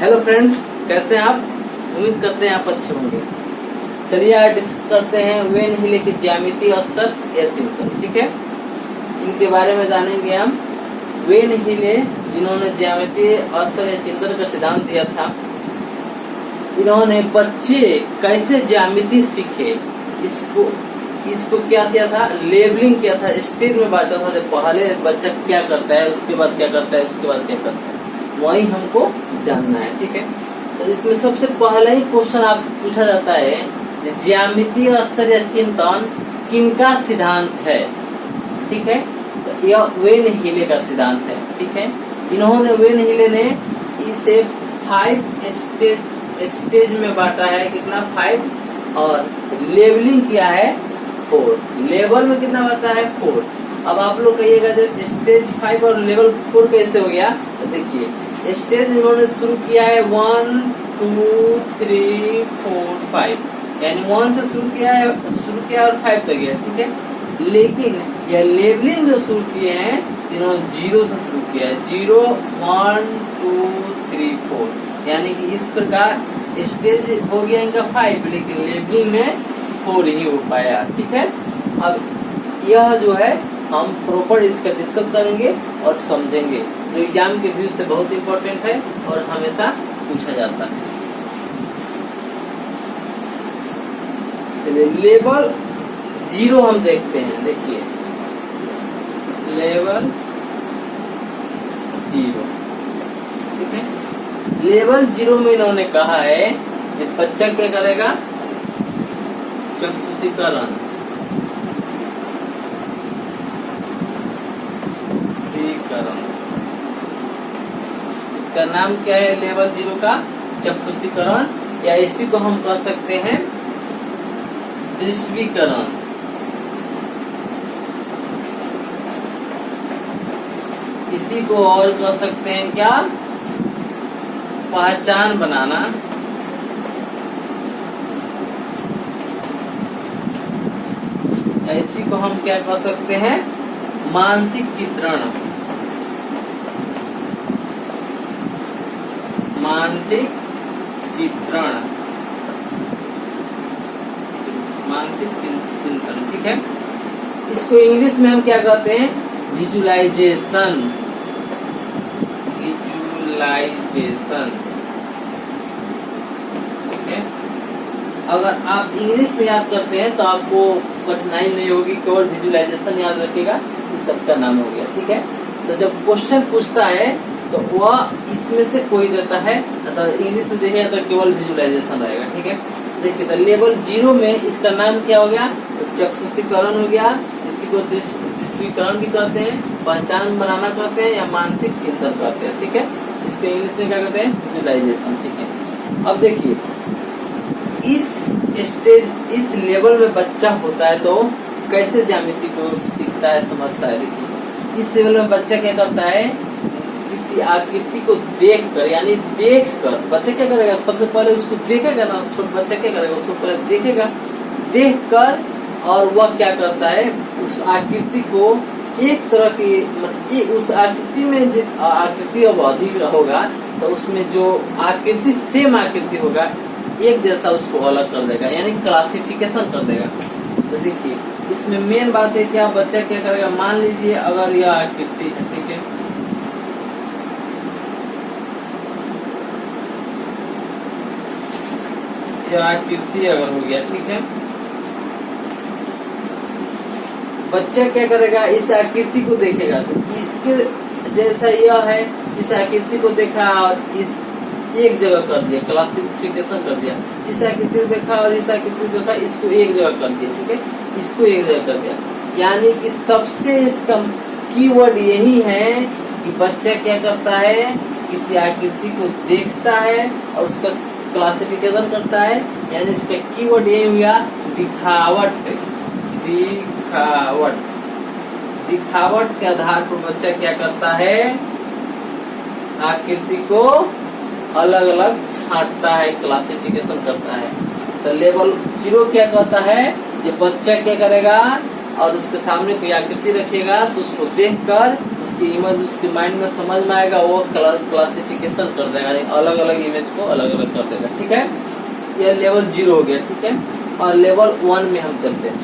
Hello friends, कैसे हैं आप? उम्मीद करते हैं आप अच्छे होंगे। चलिए आज डिस्कस करते हैं वेन हिले के ज्यामितीय स्तर या चिंतन। ठीक है, इनके बारे में जानेंगे हम। वेन हिले जिन्होंने ज्यामितीय स्तर या चिंतन का सिद्धांत दिया था, इन्होंने बच्चे कैसे ज्यामिति सीखे इसको क्या किया था, लेबलिंग किया था, स्टेज में बांटा था। पहले बच्चा क्या करता है, उसके बाद क्या करता है, उसके बाद क्या करता है, वही हमको जानना है। ठीक है, तो इसमें सबसे पहला ही क्वेश्चन आपसे पूछा जाता है, ज्यामितीय स्तर या चिंतन किनका सिद्धांत है? ठीक है, तो यह वेन हिले का सिद्धांत है। ठीक है, इन्होंने वेन हिले ने इसे 5 स्टेज में बांटा है। कितना? 5। और लेबलिंग किया है 4। लेवल में कितना बांटा है? 4। अब आप लोग कहिएगा जो स्टेज 5 और लेवल 4 कैसे हो गया? तो देखिए, स्टेज इन्होंने शुरू किया है 1 2 3 4 5, यानी 1 से शुरू किया और 5 तक गया। ठीक है, लेकिन यह लेबलिंग जो शुरू किए हैं, इन्होंने 0 से शुरू किया है। 0 1 2 3 4, यानी कि इस प्रकार स्टेज हो गया इनका 5, लेकिन लेबलिंग में 4 ही हो पाया। ठीक है, अब यह जो है हम प्रॉपर इसका डिस्कस करेंगे और समझेंगे। तो एग्जाम के व्यू से बहुत इंपॉर्टेंट है और हमेशा पूछा जाता है। चलिए, लेवल 0 हम देखते हैं। देखिए, लेवल 0। ठीक है, लेवल 0 में इन्होंने कहा है कि बच्चा क्या करेगा? चक्षुषीकरण इसका नाम क्या है? लेवल 0 का चक्षुषीकरण, या इसी को हम कह सकते हैं दृश्यीकरण। इसी को और कह सकते हैं क्या? पहचान बनाना। इसी को हम क्या कह सकते हैं? मानसिक चित्रण। मानसिक चित्रण, मानसिक चिंतन। ठीक है, इसको इंग्लिश में हम क्या कहते हैं? विजुलाइजेशन। विजुलाइजेशन। ठीक है, अगर आप इंग्लिश में याद करते हैं तो आपको कठिनाई नहीं होगी, केवल विजुलाइजेशन याद रखिएगा, इस सबका नाम हो गया। ठीक है, तो जब क्वेश्चन पूछता है तो वह इसमें से कोई देता है, तो इंग्लिश में देखिएगा तो केवल विजुलाइजेशन रहेगा। ठीक है, देखिए, तो लेवल 0 में इसका नाम क्या हो गया? तो चक्षुषीकरण हो गया। इसी को दृश्यीकरण भी कहते हैं, पहचान बनाना कहते हैं, या मानसिक चिंतन कहते हैं। ठीक है, इसको इंग्लिश में क्या कहते हैं? विजुलाइजेशन। ठीक है, अब देखिए, इस लेवल में बच्चा होता है तो कैसे ज्यामिति को सीखता है, समझता है? देखिए, इस लेवल में बच्चा क्या करता है? किसी आकृति को देखकर, यानी देखकर बच्चा क्या करेगा? सबसे पहले उसको देखेगा ना, छोटा बच्चा क्या करेगा? उसको पहले देखेगा, देखकर, और वह क्या करता है? उस आकृति को एक तरह की, उस आकृति में आकृति अब अधिक होगा तो उसमें जो आकृति सेम आकृति होगा, एक जैसा उसको अलग कर देगा, यानी क्लासिफिकेशन कर देगा। तो देखिए, इसमें मेन बात है क्या? बच्चा क्या करेगा? मान लीजिए अगर यह आकृति है, ठीक है, यह आकृति अगर हो गया, ठीक है, बच्चा क्या करेगा? इस आकृति को देखेगा तो इसके जैसा यह है, इस आकृति को देखा और इस एक जगह कर दिया, क्लासिफिकेशन कर दिया। इस आकृति को देखा और इस आकृति को देखा, इसको एक जगह कर दिया। ठीक है, इसको एक जगह कर दिया, यानी कि सबसे इसका कीवर्ड यही है कि बच्चा क्या करता है? किसी आकृति को देखता है और उसका क्लासिफिकेशन करता है, यानी इसका कीवर्ड यही हुआ दिखावट। दिखावट, दिखावट के आधार पर बच्चा क्या करता है? आकृति को अलग अलग छांटता है, क्लासिफिकेशन करता है। तो लेवल 0 क्या कहता है? जो बच्चा क्या करेगा? और उसके सामने कोई आकृति रखिएगा तो उसको देखकर उसकी इमेज उसके माइंड में समझ में आएगा, वो क्लासिफिकेशन कर देगा, अलग अलग इमेज को अलग अलग कर देगा। ठीक है, यह लेवल 0 हो गया। ठीक है, और लेवल 1 में हम चलते हैं।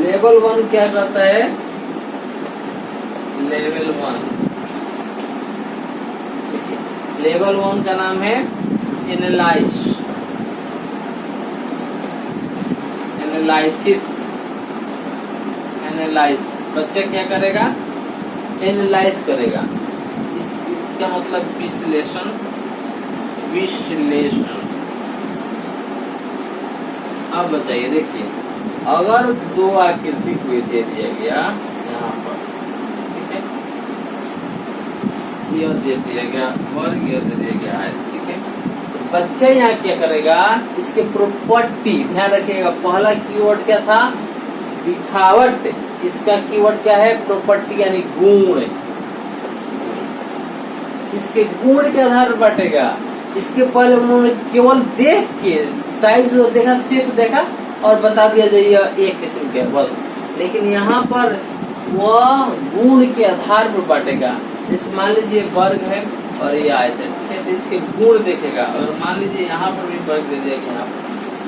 लेवल 1 क्या करता है? लेवल 1, लेवल 1 का नाम है एनालिसिस। बच्चा क्या करेगा? एनालाइज करेगा। इसका मतलब विश्लेषण। अब बताइए, देखिए अगर दो आकृति को दे दिया गया यहाँ पर, ठीक है, यह दे दिया गया वर्ग, यह दे दिया गया है, ठीक है, तो बच्चा यहाँ क्या करेगा? इसके प्रॉपर्टी ध्यान रखिएगा। पहला कीवर्ड क्या था? दिखावट। इसका कीवर्ड क्या है? प्रॉपर्टी यानी गुण। इसके गुण के आधार पर बांटेगा। इसके पहले उन्होंने केवल देख के साइज देखा, शेप देखा और बता दिया जाइए एक किस्म के बस। लेकिन यहाँ पर वह गुण के आधार पर बांटेगा। जैसे मान लीजिए वर्ग है और ये आयतन है, तो इसके गुण देखेगा। और मान लीजिए यहाँ पर भी वर्ग दे दिया, यहाँ पर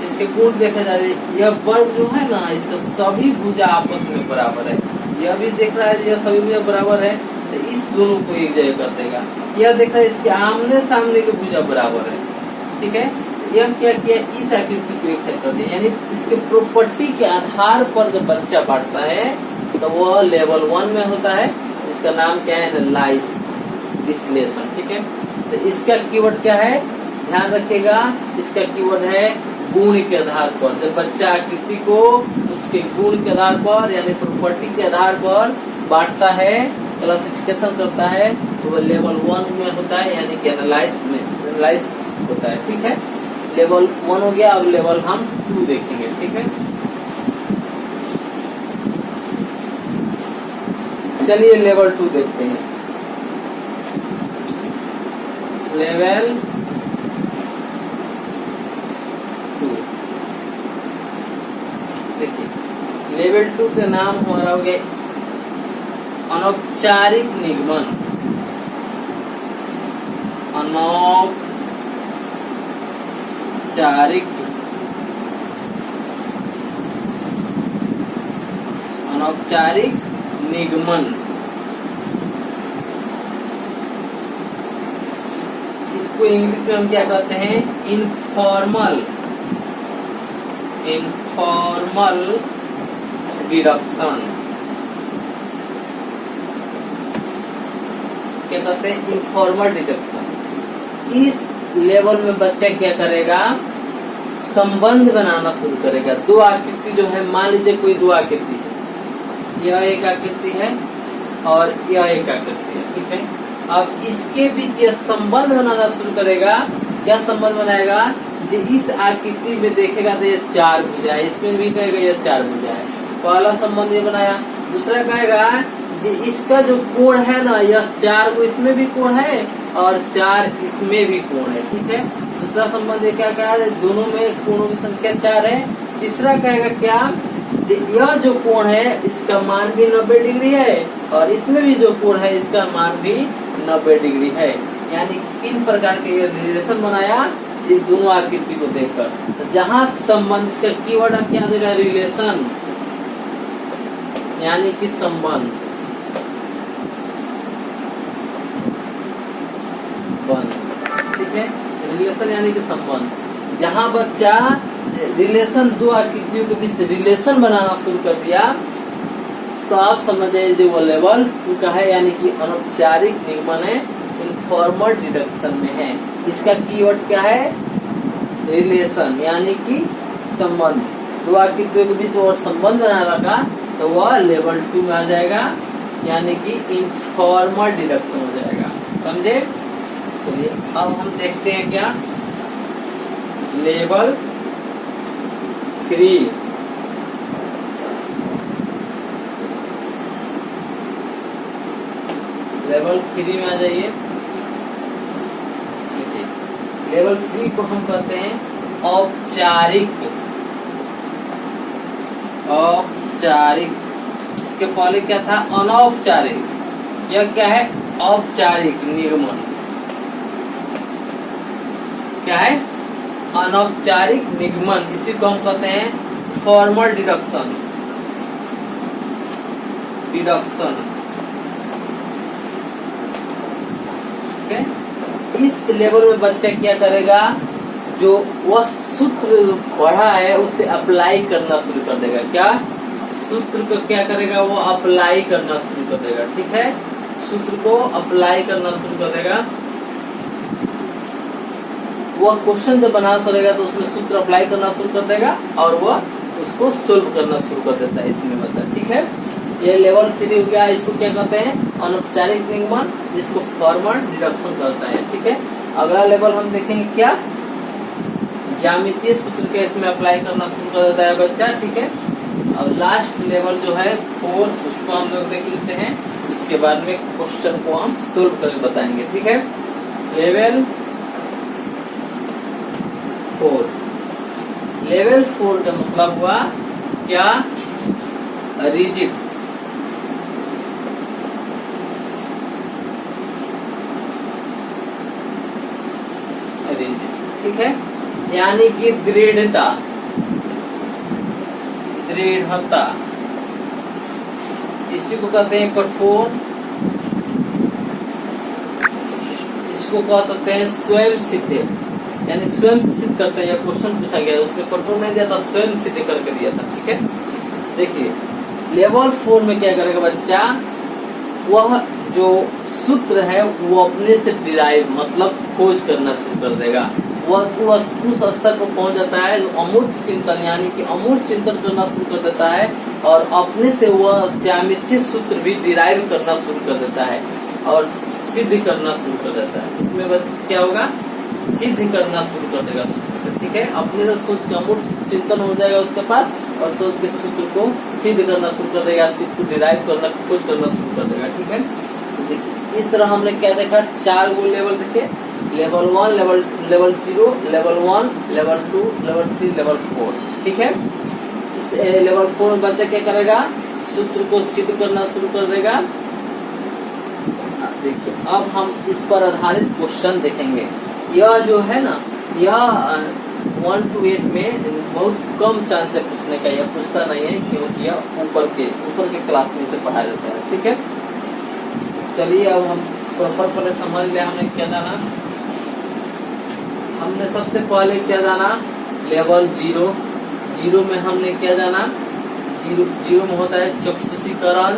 इसके गुण देखा जाए। यह वर्ग जो है ना, इसका सभी भुजा आपस में बराबर है। यह भी देख रहा है यह सभी भुजा बराबर है, तो इस दोनों को एक जगह कर देगा। यह देख रहा है इसके आमने सामने के भुजा बराबर है, ठीक है। यह क्या किया? इस आकृति को एक साइड कर दिया। यानी इसके प्रॉपर्टी के आधार पर जब बच्चा बांटता है तो वह लेवल 1 में होता है। इसका नाम क्या है? एनालाइज, विश्लेषण, ठीक है। तो इसका कीवर्ड क्या है? ध्यान रखिएगा, इसका कीवर्ड है गुण के आधार पर। जब बच्चा आकृति को उसके गुण के आधार पर यानी प्रॉपर्टी के आधार पर बांटता है, क्लासिफिकेशन करता है, तो वह लेवल 1 में होता है, यानी कि एनालाइज होता है, ठीक है। लेवल 1 हो गया। अब लेवल हम 2 देखेंगे, ठीक है। चलिए लेवल 2 देखते हैं। लेवल 2 देखिए, लेवल 2 का नाम हमारा हो गया अनौपचारिक निगमन। अनौपचारिक निगमन। इसको इंग्लिश में हम क्या कहते हैं? Informal deduction. क्या कहते हैं? Informal deduction. इस लेवल में बच्चा क्या करेगा? संबंध बनाना शुरू करेगा। दो आकृति जो है, मान लीजिए कोई दो आकृति है, यह एक आकृति है और यह एक आकृति है, ठीक है। अब इसके बीच यह संबंध बनाना शुरू करेगा। क्या संबंध बनाएगा? जो इस आकृति में देखेगा तो ये 4 भुजा है, इसमें भी कहेगा यह 4 भुजा है। पहला संबंध ये बनाया। दूसरा कहेगा जो इसका जो कोण है ना, यह 4 को इसमें भी कोण है और 4 इसमें भी कोण है, ठीक है। दूसरा संबंध ये क्या कहा? दोनों में कोणों की संख्या 4 है। तीसरा कहेगा क्या? यह जो कोण है इसका मान भी 90 डिग्री है और इसमें भी जो कोण है इसका मान भी 90 डिग्री है। यानी 3 प्रकार के ये रिलेशन बनाया ये दोनों आकृति को देखकर। तो जहाँ संबंध, इसका कीवर्ड क्या देगा? रिलेशन, यानी कि संबंध, ठीक है। रिलेशन यानी कि संबंध। जहाँ बच्चा रिलेशन, दो आकृतियों के बीच रिलेशन बनाना शुरू कर दिया तो आप समझ जाइए वो लेवल 2 का है, यानी कि अनौपचारिक निगमन है, इनफॉर्मल डिडक्शन में है। इसका कीवर्ड क्या है? रिलेशन, यानी कि संबंध। दो आकृतियों के बीच और संबंध बना रखा तो वह लेवल 2 में आ जाएगा, यानी कि इनफॉर्मल डिडक्शन हो जाएगा। समझे? चलिए अब हम देखते हैं क्या लेवल 3। लेवल 3 में आ जाइए। लेवल 3 को हम कहते हैं औपचारिक, औपचारिक। इसके पहले क्या था? अनौपचारिक। यह क्या है? औपचारिक निगमन। क्या है? अनौपचारिक निगमन। इसी को हम कहते हैं फॉर्मल डिडक्शन। डिडक्शन, ठीक है। इस लेवल में बच्चा क्या करेगा? जो वह सूत्र पढ़ा है उसे अप्लाई करना शुरू कर देगा। क्या? सूत्र को क्या करेगा? वो अप्लाई करना शुरू कर देगा, ठीक है। सूत्र को अप्लाई करना शुरू कर देगा। वह क्वेश्चन जब बना सकेगा तो उसमें सूत्र अप्लाई करना शुरू कर देगा और वह उसको सोल्व करना शुरू कर देता है इसमें बच्चा, ठीक है। ये लेवल 3 हो गया। इसको क्या कहते हैं? अनौपचारिक निगमन, जिसको फॉर्मल डिडक्शन कहता है, ठीक है। अगला लेवल हम देखेंगे क्या? ज्यामितीय सूत्र के इसमें अप्लाई करना शुरू कर देता है बच्चा, ठीक है। और लास्ट लेवल जो है 4, उसको हम लोग देख लेते हैं। उसके बाद में क्वेश्चन को हम सोल्व करके बताएंगे, ठीक है। लेवल 4, लेवल 4 का मतलब हुआ क्या? रिजिड, ठीक है। यानी कि दृढ़ता, दृढ़ता। इसी को कहते हैं कठोर। इसको कह सकते हैं स्वयं सिद्ध, यानी स्वयं सिद्ध करते हैं। यह क्वेश्चन पूछा गया, उसमें कठोर नहीं दिया था, स्वयं सिद्ध करके दिया था, ठीक है। देखिए लेवल 4 में क्या करेगा बच्चा? वह जो सूत्र है वो अपने से डिराइव, मतलब खोज करना शुरू कर देगा। वह उस स्तर पर पहुंच जाता है जो अमूर्त चिंतन, यानी कि अमूर्त चिंतन करना शुरू कर देता है और अपने से वह ज्यामितीय सूत्र भी डिराइव करना शुरू कर देता है और सिद्ध करना शुरू कर देता है। इसमें क्या होगा? सिद्ध करना शुरू कर देगा, ठीक है। अपने से सोच के अमूर्त चिंतन हो जाएगा उसके पास और सोच के सूत्र को सिद्ध करना शुरू कर देगा, सिद्ध को डिराइव करना, खोज करना शुरू कर देगा, ठीक है। तो देखिए इस तरह हमने क्या देखा? 4 गो लेवल देखे। Level 1, level 0, level 1, level 2, level 3, level 4, ठीक है। इस लेवल 4 में बच्चा क्या करेगा? सूत्र को सिद्ध करना शुरू कर देगा। देखिए अब हम इस पर आधारित क्वेश्चन देखेंगे। यह जो है ना, यह 1 to 8 में बहुत कम चांस है पूछने का। यह पूछता नहीं है क्योंकि यह ऊपर के क्लास में से पढ़ाया जाता है, ठीक है। चलिए अब हम प्रॉपर पहले समझ लिया हमने क्या जाना। हमने सबसे पहले क्या जाना? लेवल 0। 0 में हमने क्या जाना? 0 में होता है चक्षुषीकरण,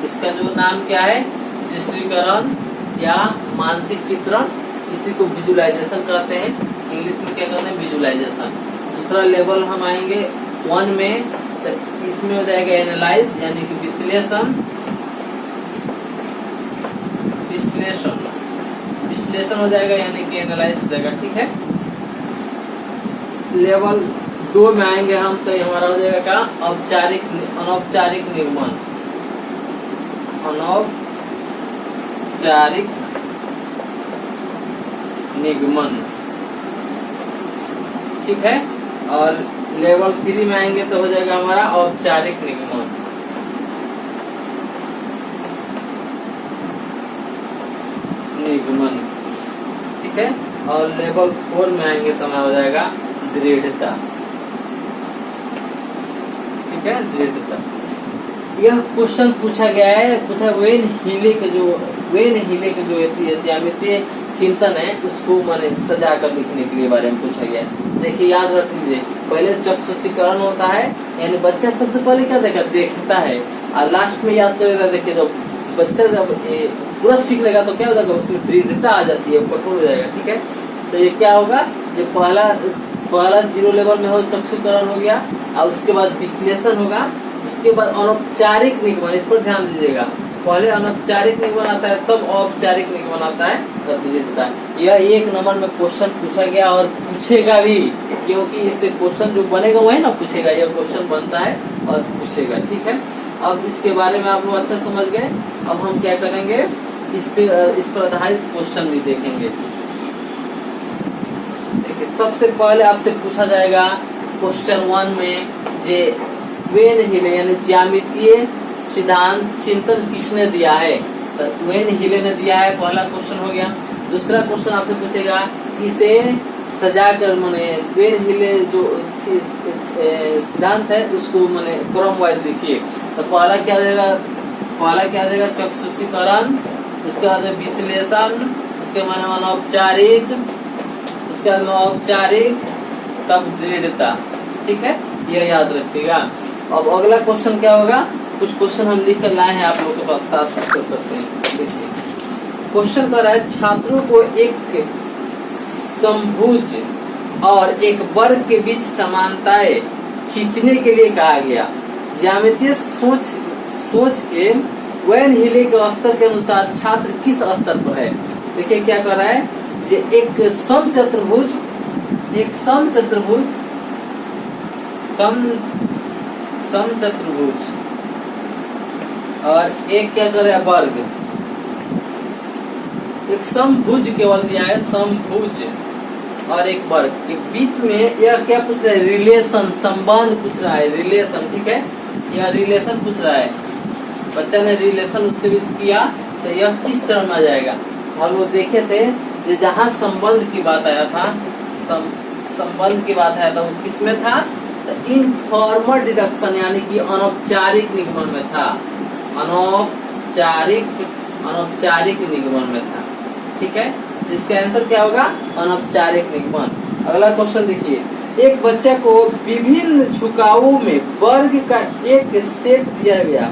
इसका जो नाम क्या है? दृश्यीकरण या मानसिक चित्रण। इसी को विजुलाइजेशन कहते हैं, इंग्लिश में क्या कहते हैं? विजुलाइजेशन। दूसरा लेवल हम आएंगे 1 में, तो इसमें हो जाएगा एनालाइज, यानी कि विश्लेषण। विश्लेषण हो जाएगा यानी कि एनालाइज हो जाएगा, ठीक है। लेवल 2 में आएंगे हम, तो हमारा हो जाएगा क्या? औपचारिक, अनौपचारिक निगमन। अनौपचारिक निगमन, ठीक है। और लेवल 3 में आएंगे तो हो जाएगा हमारा औपचारिक निगमन। निगमन, ठीक है। और लेवल 4 में आएंगे तो हमारा हो जाएगा दृढ़ता, ठीक है, दृढ़ता। यह क्वेश्चन पूछा गया है, पूछा वेन हीले के जो ज्यामितीय चिंतन है उसको मैंने सजा कर लिखने के लिए बारे में पूछा गया है। देखिए याद रख लीजिए, पहले चक्षुषीकरण होता है, यानी बच्चा सबसे पहले क्या देखता है और लास्ट में याद करेगा। देखिए जब बच्चा जब पूरा सीख लेगा तो क्या हो जाएगा? उसमें दृढ़ता आ जाती है, कठोर हो जाएगा, ठीक है। तो ये क्या होगा? जो पहला 0 लेवल में हो चक्षुकरण हो गया और उसके बाद विश्लेषण होगा, उसके बाद अनौपचारिक निगमन। इस पर ध्यान दीजिएगा, पहले अनौपचारिक निगमन आता है तब औपचारिक निगमन आता है, तब दृढ़ता। यह 1 नंबर में क्वेश्चन पूछा गया और पूछेगा भी, क्योंकि इससे क्वेश्चन जो बनेगा वही ना पूछेगा। यह क्वेश्चन बनता है और पूछेगा, ठीक है। अब इसके बारे में आप लोग अच्छा समझ गए। अब हम क्या करेंगे? इस पर आधारित क्वेश्चन भी देखेंगे। देखिए सबसे पहले आपसे पूछा जाएगा क्वेश्चन 1 में जे वेन हिले यानी ज्यामितीय सिद्धांत चिंतन किसने दिया है। तो वेन हिले ने दिया है, पहला क्वेश्चन हो गया। दूसरा क्वेश्चन आपसे पूछेगा इसे सजाकर माने वेन हिले जो सिद्धांत है उसको माने क्रम वाइज लिखिए। तो पहला क्या देगा चक्षुषीकरण, उसके बाद विश्लेषण, उसके बाद अनौपचारिक, उसके बाद औपचारिक, तब दृढ़ता। ठीक है, यह याद रखिएगा। अब अगला क्वेश्चन क्या होगा, कुछ क्वेश्चन हम लिख कर लाए हैं आप लोगों के पास, साथ करते हैं। देखिए क्वेश्चन कर रहा है छात्रों को एक समभुज और एक वर्ग के बीच समानताएं खींचने के लिए कहा गया। ज्यामितीय सोच के वेन हिले के स्तर के अनुसार छात्र किस स्तर पर है। देखिए क्या कर रहा है, जे एक समचतुर्भुज और एक क्या कर रहा है वर्ग। एक समभुज केवल दिया है, समभुज और एक वर्ग के बीच में यह क्या पूछ रहा है, रिलेशन, संबंध पूछ रहा है, रिलेशन। ठीक है, यह रिलेशन पूछ रहा है। बच्चा ने रिलेशन उसके बीच किया तो यह किस चरण में आ जाएगा। हम लोग देखे थे जो जहाँ संबंध की बात आया था, संबंध की बात आया था वो किसमें था, तो इनफॉर्मल डिडक्शन यानी कि अनौपचारिक निगमन में था, अनौपचारिक निगमन में था। ठीक है, इसका आंसर क्या होगा, अनौपचारिक निगमन। अगला क्वेश्चन देखिए, एक बच्चे को विभिन्न झुकावों में वर्ग का एक सेट दिया गया।